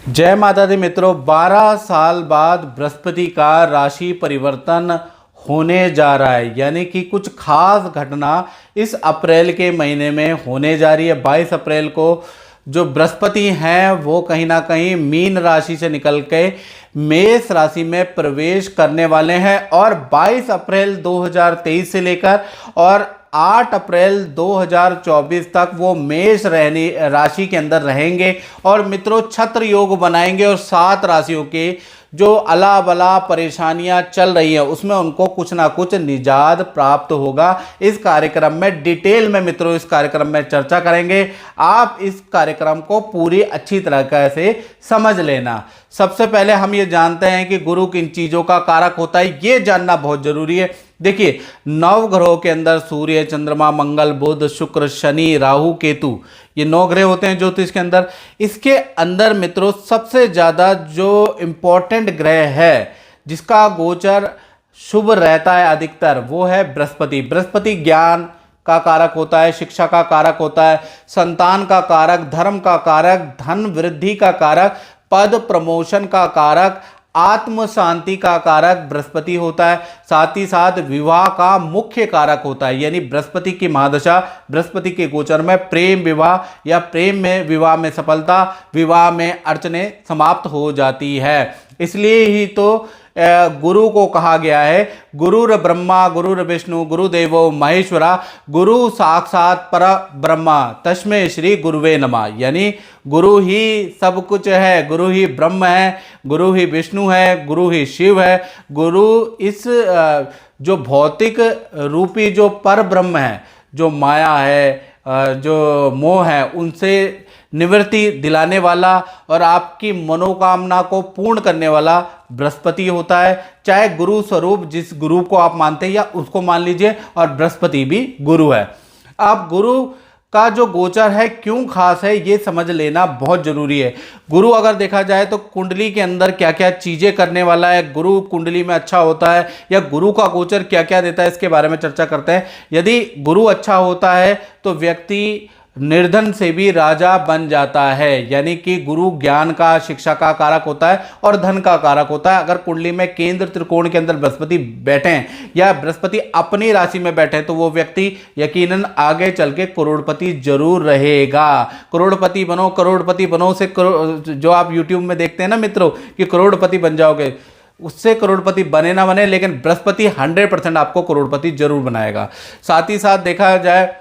जय माता दी मित्रों, 12 साल बाद बृहस्पति का राशि परिवर्तन होने जा रहा है। यानी कि कुछ खास घटना इस अप्रैल के महीने में होने जा रही है। 22 अप्रैल को जो बृहस्पति हैं वो कहीं ना कहीं मीन राशि से निकल के मेष राशि में प्रवेश करने वाले हैं और 22 अप्रैल 2023 से लेकर और 8 अप्रैल 2024 तक वो मेष राशि के अंदर रहेंगे और मित्रों छत्र योग बनाएंगे और 7 राशियों के जो अला बला परेशानियां चल रही है उसमें उनको कुछ ना कुछ निजात प्राप्त होगा। इस कार्यक्रम में डिटेल में मित्रों इस कार्यक्रम में चर्चा करेंगे। आप इस कार्यक्रम को पूरी अच्छी तरह से समझ लेना। सबसे पहले हम ये जानते हैं कि गुरु किन चीजों का कारक होता है, ये जानना बहुत जरूरी है। देखिए, नव ग्रहों के अंदर सूर्य, चंद्रमा, मंगल, बुध, शुक्र, शनि, राहु, केतु, ये 9 ग्रह होते हैं ज्योतिष के अंदर। इसके अंदर मित्रों सबसे ज्यादा जो इंपॉर्टेंट ग्रह है जिसका गोचर शुभ रहता है अधिकतर, वो है बृहस्पति। बृहस्पति ज्ञान का कारक होता है, शिक्षा का कारक होता है, संतान का कारक, धर्म का कारक, धन वृद्धि का कारक, पद प्रमोशन का कारक, आत्म शांति का कारक बृहस्पति होता है। साथ ही साथ विवाह का मुख्य कारक होता है। यानी बृहस्पति की महादशा, बृहस्पति के गोचर में प्रेम विवाह या प्रेम में विवाह में सफलता, विवाह में अड़चने समाप्त हो जाती है। इसलिए ही तो गुरु को कहा गया है गुरुर ब्रह्मा गुरुर विष्णु गुरुदेवो महेश्वरा गुरु साक्षात पर ब्रह्मा तस्मै श्री गुरुवे नमः। यानी गुरु ही सब कुछ है, गुरु ही ब्रह्म है, गुरु ही विष्णु है, गुरु ही शिव है। गुरु इस जो भौतिक रूपी जो पर ब्रह्म है, जो माया है, जो मोह है, उनसे निवृत्ति दिलाने वाला और आपकी मनोकामना को पूर्ण करने वाला बृहस्पति होता है। चाहे गुरु स्वरूप जिस गुरु को आप मानते हैं या उसको मान लीजिए, और बृहस्पति भी गुरु है। अब गुरु का जो गोचर है क्यों खास है ये समझ लेना बहुत जरूरी है। गुरु अगर देखा जाए तो कुंडली के अंदर क्या क्या चीजें करने वाला है, गुरु कुंडली में अच्छा होता है या गुरु का गोचर क्या क्या देता है, इसके बारे में चर्चा करते हैं। यदि गुरु अच्छा होता है तो व्यक्ति निर्धन से भी राजा बन जाता है। यानी कि गुरु ज्ञान का, शिक्षा का कारक होता है और धन का कारक होता है। अगर कुंडली में केंद्र त्रिकोण के अंदर बृहस्पति बैठे हैं या बृहस्पति अपनी राशि में बैठे तो वो व्यक्ति यकीनन आगे चल के करोड़पति जरूर रहेगा। करोड़पति बनो, करोड़पति बनो से जो आप यूट्यूब में देखते हैं ना मित्रों कि करोड़पति बन जाओगे, उससे करोड़पति बने ना बने, लेकिन बृहस्पति 100% आपको करोड़पति जरूर बनाएगा। साथ ही साथ देखा जाए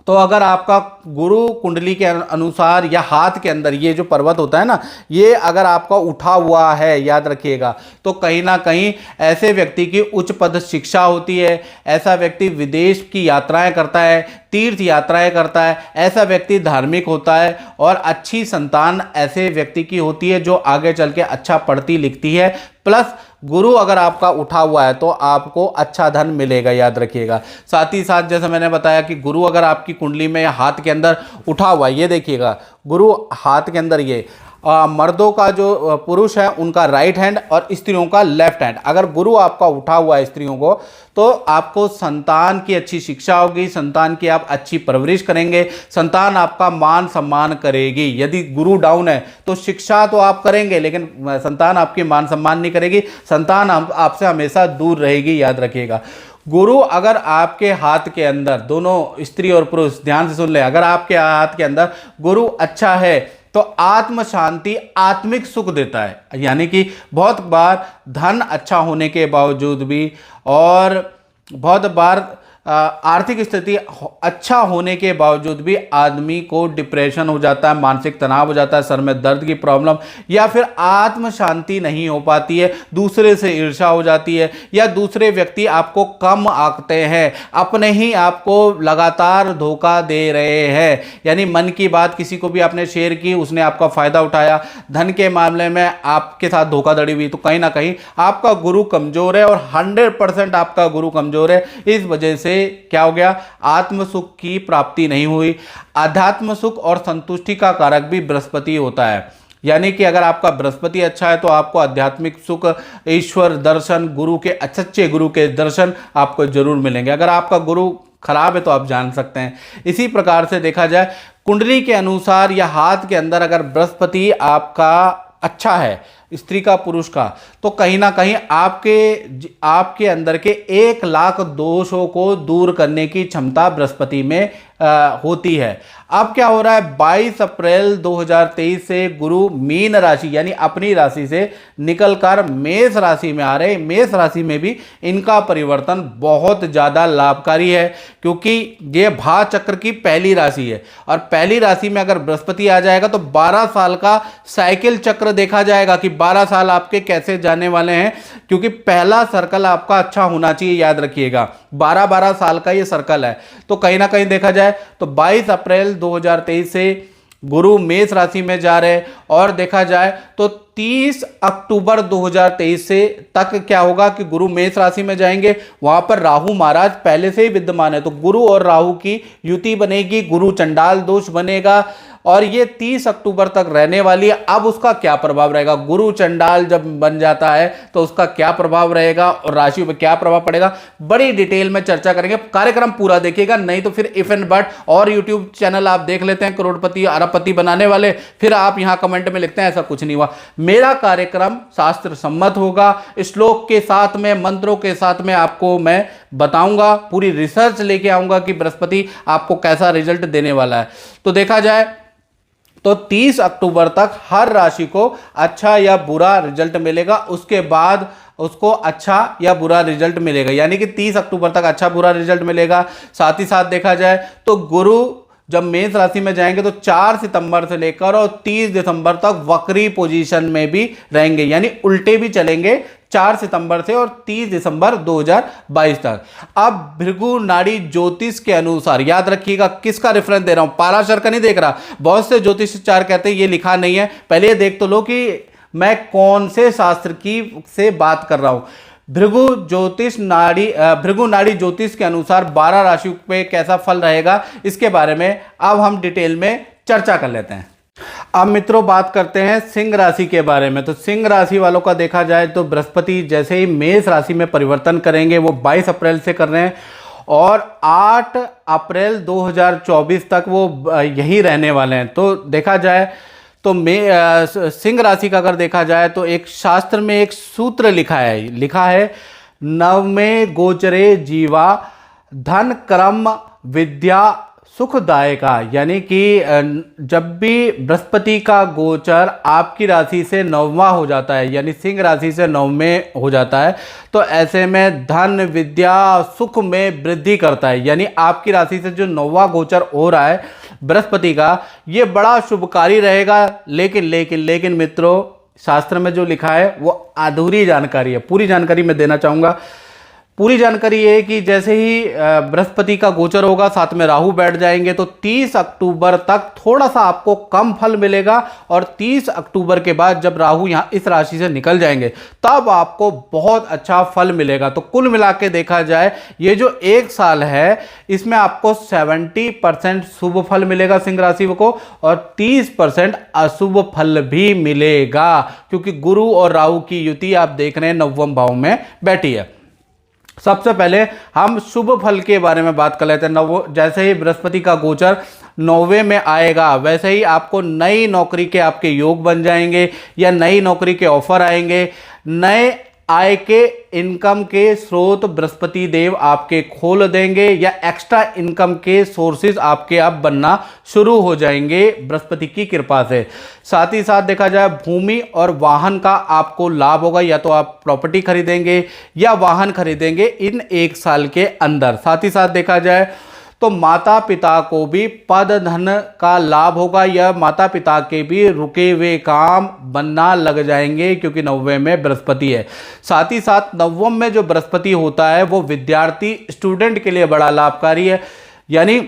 तो अगर आपका गुरु कुंडली के अनुसार या हाथ के अंदर ये जो पर्वत होता है ना, ये अगर आपका उठा हुआ है, याद रखिएगा, तो कहीं ना कहीं ऐसे व्यक्ति की उच्च पद शिक्षा होती है। ऐसा व्यक्ति विदेश की यात्राएं करता है, तीर्थ यात्राएं करता है। ऐसा व्यक्ति धार्मिक होता है और अच्छी संतान ऐसे व्यक्ति की होती है जो आगे चल के अच्छा पढ़ती लिखती है। प्लस गुरु अगर आपका उठा हुआ है तो आपको अच्छा धन मिलेगा, याद रखिएगा। साथ ही साथ जैसे मैंने बताया कि गुरु अगर आपकी कुंडली में या हाथ के अंदर उठा हुआ है, ये देखिएगा गुरु हाथ के अंदर, ये मर्दों का जो पुरुष है उनका राइट हैंड और स्त्रियों का लेफ्ट हैंड, अगर गुरु आपका उठा हुआ है स्त्रियों को, तो आपको संतान की अच्छी शिक्षा होगी, संतान की आप अच्छी परवरिश करेंगे, संतान आपका मान सम्मान करेगी। यदि गुरु डाउन है तो शिक्षा तो आप करेंगे लेकिन संतान आपकी मान सम्मान नहीं करेगी, संतान आपसे हमेशा दूर रहेगी, याद रखिएगा। गुरु अगर आपके हाथ के अंदर, दोनों स्त्री और पुरुष ध्यान से सुन ले, अगर आपके हाथ के अंदर गुरु अच्छा है तो आत्म शांति, आत्मिक सुख देता है। यानी कि बहुत बार धन अच्छा होने के बावजूद भी और बहुत बार आर्थिक स्थिति अच्छा होने के बावजूद भी आदमी को डिप्रेशन हो जाता है, मानसिक तनाव हो जाता है, सर में दर्द की प्रॉब्लम, या फिर आत्म शांति नहीं हो पाती है, दूसरे से ईर्ष्या हो जाती है, या दूसरे व्यक्ति आपको कम आंकते हैं, अपने ही आपको लगातार धोखा दे रहे हैं। यानी मन की बात किसी को भी आपने शेयर की, उसने आपका फायदा उठाया, धन के मामले में आपके साथ धोखाधड़ी हुई, तो कहीं ना कहीं आपका गुरु कमजोर है और 100% आपका गुरु कमजोर है। इस वजह से क्या हो गया, आत्म सुख की प्राप्ति नहीं हुई। आध्यात्म सुख और संतुष्टि का कारक भी बृहस्पति होता है। यानी कि अगर आपका बृहस्पति अच्छा है तो आपको आध्यात्मिक सुख, ईश्वर दर्शन, गुरु के सच्चे गुरु के दर्शन आपको जरूर मिलेंगे। अगर आपका गुरु खराब है तो आप जान सकते हैं। इसी प्रकार से देखा जाए कुंडली के अनुसार या हाथ के अंदर अगर बृहस्पति आपका अच्छा है, स्त्री का पुरुष का, तो कहीं ना कहीं आपके अंदर के 1,00,000 दोषों को दूर करने की क्षमता बृहस्पति में होती है। अब क्या हो रहा है, 22 अप्रैल 2023 से गुरु मीन राशि यानी अपनी राशि से निकलकर मेष राशि में आ रहे। मेष राशि में भी इनका परिवर्तन बहुत ज़्यादा लाभकारी है, क्योंकि ये भा चक्र की पहली राशि है और पहली राशि में अगर बृहस्पति आ जाएगा तो 12 साल का साइकिल चक्र देखा जाएगा कि 12 साल आपके कैसे जाने वाले हैं, क्योंकि पहला सर्कल आपका अच्छा होना चाहिए, याद रखिएगा 12-12 साल का ये सर्कल है। तो कहीं ना कहीं देखा जाए तो 22 अप्रैल 2023 से गुरु मेष राशि में जा रहे और देखा जाए तो 30 अक्टूबर 2023 से तक क्या होगा कि गुरु मेष राशि में जाएंगे, वहां पर राहु महाराज पहले से ही विद्यमान है, तो गुरु और राहु की युति बनेगी, गुरु चंडाल दोष बनेगा और ये 30 अक्टूबर तक रहने वाली है। अब उसका क्या प्रभाव रहेगा, गुरु चंडाल जब बन जाता है तो उसका क्या प्रभाव रहेगा और राशि पर क्या प्रभाव पड़ेगा, बड़ी डिटेल में चर्चा करेंगे। कार्यक्रम पूरा देखिएगा, नहीं तो फिर इफ एंड बट और यूट्यूब चैनल आप देख लेते हैं करोड़पति अरबपति बनाने वाले, फिर आप यहां कमेंट में लिखते हैं ऐसा कुछ नहीं हुआ। मेरा कार्यक्रम शास्त्र सम्मत होगा, श्लोक के साथ में, मंत्रों के साथ में आपको मैं बताऊंगा, पूरी रिसर्च लेके आऊंगा कि बृहस्पति आपको कैसा रिजल्ट देने वाला है। तो देखा जाए तो 30 अक्टूबर तक हर राशि को अच्छा या बुरा रिजल्ट मिलेगा, उसके बाद उसको अच्छा या बुरा रिजल्ट मिलेगा, यानी कि 30 अक्टूबर तक अच्छा बुरा रिजल्ट मिलेगा। साथ ही साथ देखा जाए तो गुरु जब मेष राशि में जाएंगे तो 4 सितंबर से लेकर और 30 दिसंबर तक वक्री पोजीशन में भी रहेंगे, यानी उल्टे भी चलेंगे 4 सितंबर से और 30 दिसंबर 2022 तक। अब भृगु नाड़ी ज्योतिष के अनुसार, याद रखिएगा किसका रेफरेंस दे रहा हूं, पाराशर का नहीं देख रहा, बहुत से ज्योतिषाचार्य कहते हैं ये लिखा नहीं है, पहले ये देख तो लो कि मैं कौन से शास्त्र की से बात कर रहा हूं। भृगु नाड़ी ज्योतिष के अनुसार 12 राशियों पे कैसा फल रहेगा, इसके बारे में अब हम डिटेल में चर्चा कर लेते हैं। अब मित्रों बात करते हैं सिंह राशि के बारे में। तो सिंह राशि वालों का देखा जाए तो बृहस्पति जैसे ही मेष राशि में परिवर्तन करेंगे, वो 22 अप्रैल से कर रहे हैं और 8 अप्रैल 2024 तक वो यही रहने वाले हैं। तो देखा जाए तो सिंह राशि का अगर देखा जाए तो एक शास्त्र में एक सूत्र लिखा है नवमे गोचरे जीवा धन कर्म विद्या सुखदायका, यानी कि जब भी बृहस्पति का गोचर आपकी राशि से 9वां हो जाता है, यानी सिंह राशि से 9वें हो जाता है, तो ऐसे में धन विद्या सुख में वृद्धि करता है। यानी आपकी राशि से जो 9वां गोचर हो रहा है बृहस्पति का, ये बड़ा शुभकारी रहेगा। लेकिन मित्रों शास्त्र में जो लिखा है वो अधूरी जानकारी है, पूरी जानकारी मैं देना चाहूँगा। पूरी जानकारी ये है कि जैसे ही बृहस्पति का गोचर होगा साथ में राहु बैठ जाएंगे तो 30 अक्टूबर तक थोड़ा सा आपको कम फल मिलेगा और 30 अक्टूबर के बाद जब राहु यहाँ इस राशि से निकल जाएंगे तब आपको बहुत अच्छा फल मिलेगा। तो कुल मिला के देखा जाए ये जो 1 साल है इसमें आपको 70% शुभ फल मिलेगा सिंह राशि को और 30% अशुभ फल भी मिलेगा, क्योंकि गुरु और राहु की युति आप देख रहे हैं 9वें भाव में बैठी है। सबसे पहले हम शुभ फल के बारे में बात कर लेते हैं। जैसे ही बृहस्पति का गोचर 9वें में आएगा वैसे ही आपको नई नौकरी के आपके योग बन जाएंगे या नई नौकरी के ऑफर आएंगे, नए आय के इनकम के स्रोत बृहस्पति देव आपके खोल देंगे या एक्स्ट्रा इनकम के सोर्सेज आपके अब बनना शुरू हो जाएंगे बृहस्पति की कृपा से। साथ ही साथ देखा जाए भूमि और वाहन का आपको लाभ होगा, या तो आप प्रॉपर्टी खरीदेंगे या वाहन खरीदेंगे इन 1 साल के अंदर। साथ ही साथ देखा जाए तो माता पिता को भी पद धन का लाभ होगा या माता पिता के भी रुके हुए काम बनना लग जाएंगे, क्योंकि 9वें में बृहस्पति है। साथ ही साथ 9वें में जो बृहस्पति होता है वो विद्यार्थी स्टूडेंट के लिए बड़ा लाभकारी है, यानी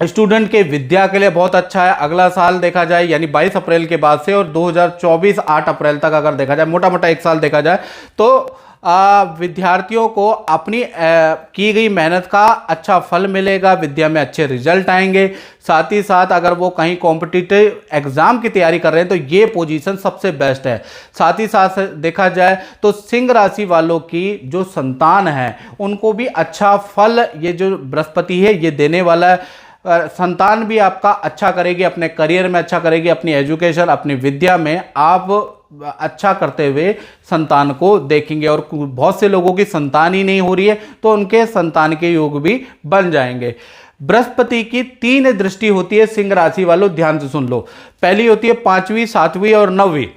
स्टूडेंट के विद्या के लिए बहुत अच्छा है। अगला साल देखा जाए यानी 22 अप्रैल के बाद से और 2024 8 अप्रैल तक अगर देखा जाए, मोटा मोटा 1 साल देखा जाए, तो विद्यार्थियों को अपनी की गई मेहनत का अच्छा फल मिलेगा, विद्या में अच्छे रिजल्ट आएंगे। साथ ही साथ अगर वो कहीं कॉम्पिटिटिव एग्जाम की तैयारी कर रहे हैं तो ये पोजीशन सबसे बेस्ट है। साथ ही साथ देखा जाए तो सिंह राशि वालों की जो संतान है उनको भी अच्छा फल ये जो बृहस्पति है ये देने वाला है। संतान भी आपका अच्छा करेगी, अपने करियर में अच्छा करेगी, अपनी एजुकेशन, अपनी विद्या में आप अच्छा करते हुए संतान को देखेंगे। और बहुत से लोगों की संतान ही नहीं हो रही है तो उनके संतान के योग भी बन जाएंगे। बृहस्पति की 3 दृष्टि होती है सिंह राशि वालों, ध्यान से सुन लो। पहली होती है 5वीं, 7वीं और 9वीं।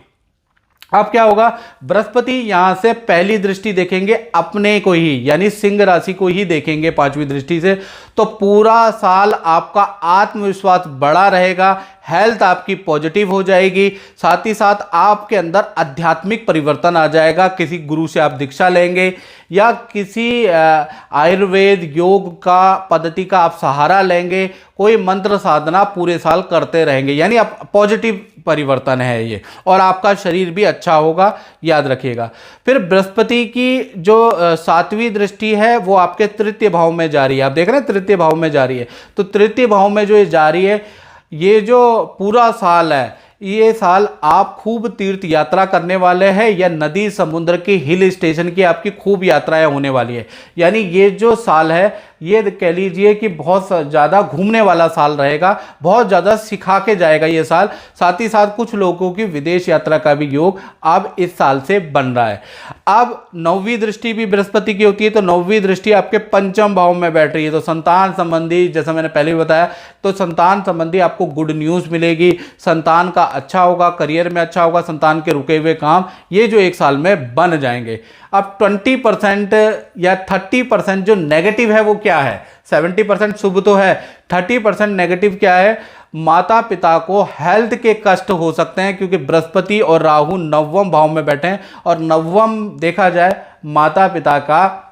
अब क्या होगा, बृहस्पति यहां से पहली दृष्टि देखेंगे अपने को ही, यानी सिंह राशि को ही देखेंगे 5वीं दृष्टि से। तो पूरा साल आपका आत्मविश्वास बढ़ा रहेगा, हेल्थ आपकी पॉजिटिव हो जाएगी, साथ ही साथ आपके अंदर आध्यात्मिक परिवर्तन आ जाएगा। किसी गुरु से आप दीक्षा लेंगे या किसी आयुर्वेद योग का पद्धति का आप सहारा लेंगे, कोई मंत्र साधना पूरे साल करते रहेंगे, यानी आप पॉजिटिव परिवर्तन है ये, और आपका शरीर भी अच्छा होगा, याद रखिएगा। फिर बृहस्पति की जो 7वीं दृष्टि है वो आपके तृतीय भाव में जा रही है। आप देख रहे हैं तृतीय भाव में जा रही है, तो तृतीय भाव में जो ये जा रही है, ये जो पूरा साल है, ये साल आप खूब तीर्थ यात्रा करने वाले हैं, या नदी समुद्र की हिल स्टेशन की आपकी खूब यात्राएं होने वाली है। यानी ये जो साल है ये कह लीजिए कि बहुत ज़्यादा घूमने वाला साल रहेगा, बहुत ज़्यादा सिखा के जाएगा ये साल। साथ ही साथ कुछ लोगों की विदेश यात्रा का भी योग अब इस साल से बन रहा है। अब 9वीं दृष्टि भी बृहस्पति की होती है, तो 9वीं दृष्टि आपके 5वें भाव में बैठ रही है। तो संतान संबंधी, जैसा मैंने पहले भी बताया, तो संतान संबंधी आपको गुड न्यूज़ मिलेगी, संतान का अच्छा होगा, करियर में अच्छा होगा, संतान के रुके हुए काम ये जो एक साल में बन जाएंगे। अब 20% या 30% जो नेगेटिव है वो क्या है? 70% शुभ तो है, 30% नेगेटिव क्या है? माता पिता को हेल्थ के कष्ट हो सकते हैं, क्योंकि बृहस्पति और राहु 9वें भाव में बैठे हैं, और 9वें देखा जाए माता पिता का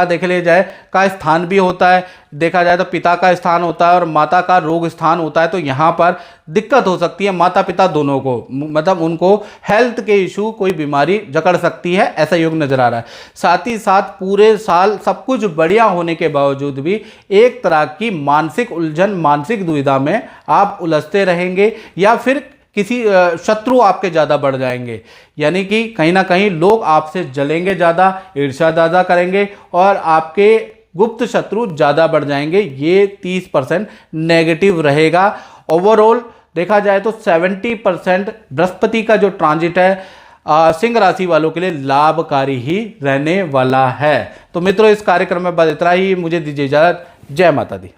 देख लिया जाए का स्थान भी होता है। देखा जाए तो पिता का स्थान होता है और माता का रोग स्थान होता है, तो यहाँ पर दिक्कत हो सकती है माता पिता दोनों को, मतलब उनको हेल्थ के इशू, कोई बीमारी जकड़ सकती है, ऐसा योग नजर आ रहा है। साथ ही साथ पूरे साल सब कुछ बढ़िया होने के बावजूद भी एक तरह की मानसिक उलझन, मानसिक दुविधा में आप उलझते रहेंगे, या फिर किसी शत्रु आपके ज़्यादा बढ़ जाएंगे, यानी कि कहीं ना कहीं लोग आपसे जलेंगे ज़्यादा, ईर्ष्या ज़्यादा करेंगे और आपके गुप्त शत्रु ज़्यादा बढ़ जाएंगे। ये 30% नेगेटिव रहेगा। ओवरऑल देखा जाए तो 70% बृहस्पति का जो ट्रांजिट है सिंह राशि वालों के लिए लाभकारी ही रहने वाला है। तो मित्रों, इस कार्यक्रम में बस इतना ही, मुझे दीजिए इजाजत। जय माता दी।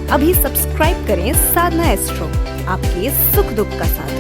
अभी सब्सक्राइब करें साधना एस्ट्रो, आपके सुख दुख का साथ।